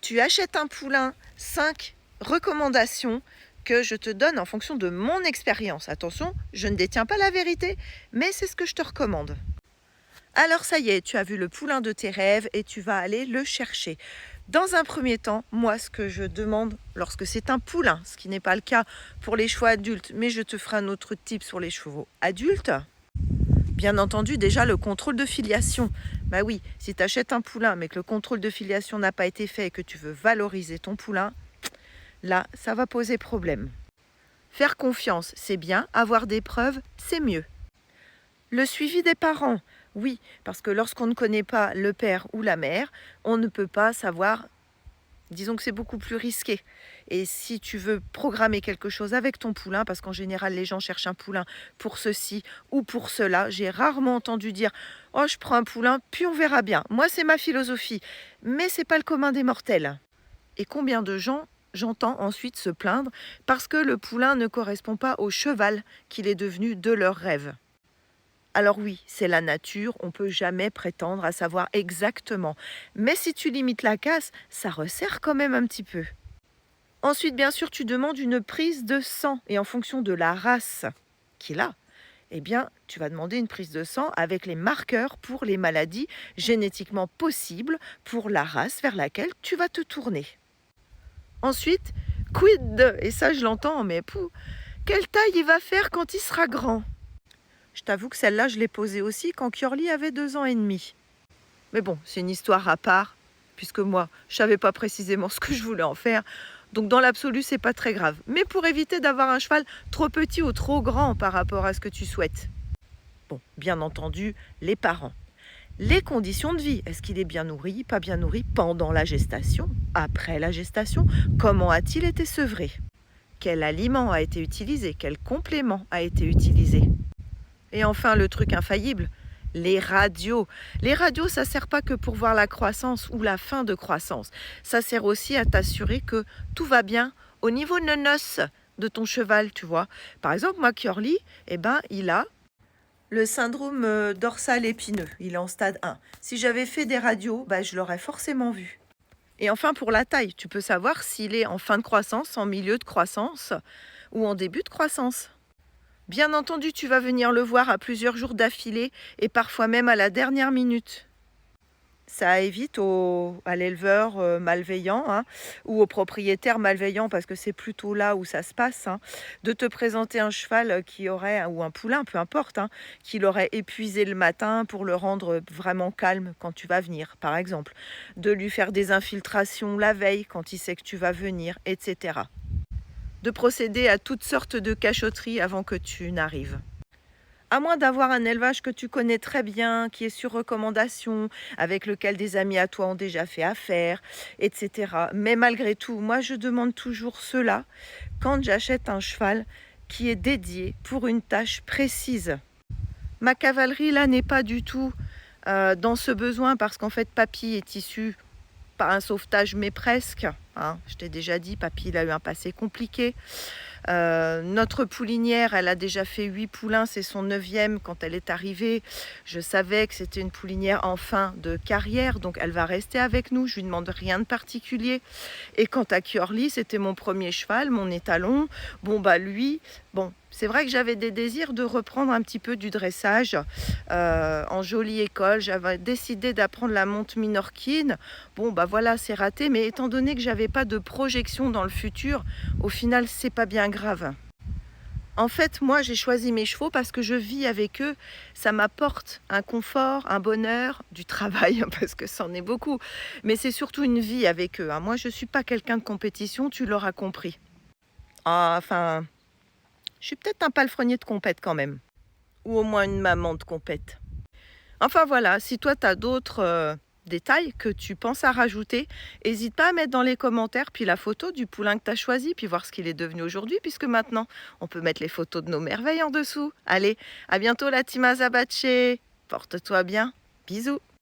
Tu achètes un poulain, 5 recommandations que je te donne en fonction de mon expérience. Attention, je ne détiens pas la vérité, mais c'est ce que je te recommande. Alors ça y est, tu as vu le poulain de tes rêves et tu vas aller le chercher. Dans un premier temps, moi ce que je demande lorsque c'est un poulain, ce qui n'est pas le cas pour les chevaux adultes, mais je te ferai un autre type sur les chevaux adultes. Bien entendu, déjà le contrôle de filiation. Bah oui, si tu achètes un poulain mais que le contrôle de filiation n'a pas été fait et que tu veux valoriser ton poulain, là, ça va poser problème. Faire confiance, c'est bien. Avoir des preuves, c'est mieux. Le suivi des parents, oui, parce que lorsqu'on ne connaît pas le père ou la mère, on ne peut pas savoir. Disons que c'est beaucoup plus risqué. Et si tu veux programmer quelque chose avec ton poulain, parce qu'en général les gens cherchent un poulain pour ceci ou pour cela, j'ai rarement entendu dire « Oh, je prends un poulain, puis on verra bien ». Moi, c'est ma philosophie, mais c'est pas le commun des mortels. Et combien de gens j'entends ensuite se plaindre parce que le poulain ne correspond pas au cheval qu'il est devenu de leur rêve. Alors oui, c'est la nature, on ne peut jamais prétendre à savoir exactement. Mais si tu limites la casse, ça resserre quand même un petit peu. Ensuite, bien sûr, tu demandes une prise de sang. Et en fonction de la race qu'il a, eh bien, tu vas demander une prise de sang avec les marqueurs pour les maladies génétiquement possibles pour la race vers laquelle tu vas te tourner. Ensuite, quid, et ça je l'entends, mais quelle taille il va faire quand il sera grand? Je t'avoue que celle-là, je l'ai posée aussi quand Kiorli avait 2 ans et demi. Mais bon, c'est une histoire à part, puisque moi, je ne savais pas précisément ce que je voulais en faire. Donc dans l'absolu, c'est pas très grave. Mais pour éviter d'avoir un cheval trop petit ou trop grand par rapport à ce que tu souhaites. Bon, bien entendu, les parents. Les conditions de vie, est-ce qu'il est bien nourri, pas bien nourri pendant la gestation, après la gestation? Comment a-t-il été sevré? Quel aliment a été utilisé? Quel complément a été utilisé? Et enfin, le truc infaillible, les radios. Les radios, ça ne sert pas que pour voir la croissance ou la fin de croissance. Ça sert aussi à t'assurer que tout va bien au niveau nonos de ton cheval, tu vois. Par exemple, moi, Kiorli, il a le syndrome dorsal épineux. Il est en stade 1. Si j'avais fait des radios, je l'aurais forcément vu. Et enfin, pour la taille, tu peux savoir s'il est en fin de croissance, en milieu de croissance ou en début de croissance. Bien entendu, tu vas venir le voir à plusieurs jours d'affilée et parfois même à la dernière minute. Ça évite à l'éleveur malveillant ou au propriétaire malveillant, parce que c'est plutôt là où ça se passe, de te présenter un cheval qui aurait, ou un poulain, peu importe, qui l'aurait épuisé le matin pour le rendre vraiment calme quand tu vas venir, par exemple. De lui faire des infiltrations la veille quand il sait que tu vas venir, etc. De procéder à toutes sortes de cachotteries avant que tu n'arrives. À moins d'avoir un élevage que tu connais très bien, qui est sur recommandation, avec lequel des amis à toi ont déjà fait affaire, etc. Mais malgré tout, moi je demande toujours cela quand j'achète un cheval qui est dédié pour une tâche précise. Ma cavalerie là n'est pas du tout dans ce besoin, parce qu'en fait Papy est issu par un sauvetage, mais presque. Je t'ai déjà dit, Papy il a eu un passé compliqué. Notre poulinière, elle a déjà fait 8 poulains, c'est son 9e quand elle est arrivée. Je savais que c'était une poulinière en fin de carrière, donc elle va rester avec nous, je lui demande rien de particulier. Et quant à Kiorli, c'était mon premier cheval, mon étalon. Lui, c'est vrai que j'avais des désirs de reprendre un petit peu du dressage en jolie école. J'avais décidé d'apprendre la monte minorquine. Voilà, c'est raté, mais étant donné que j'avais pas de projection dans le futur, au final, c'est pas bien grave. En fait, moi, j'ai choisi mes chevaux parce que je vis avec eux. Ça m'apporte un confort, un bonheur, du travail, parce que c'en est beaucoup. Mais c'est surtout une vie avec eux. Moi, je ne suis pas quelqu'un de compétition, tu l'auras compris. Je suis peut-être un palefrenier de compète quand même. Ou au moins une maman de compète. Enfin voilà, si toi, tu as d'autres détails que tu penses à rajouter, n'hésite pas à mettre dans les commentaires puis la photo du poulain que tu as choisi, puis voir ce qu'il est devenu aujourd'hui, puisque maintenant on peut mettre les photos de nos merveilles en dessous. Allez, à bientôt la team Azabache, porte-toi bien, bisous.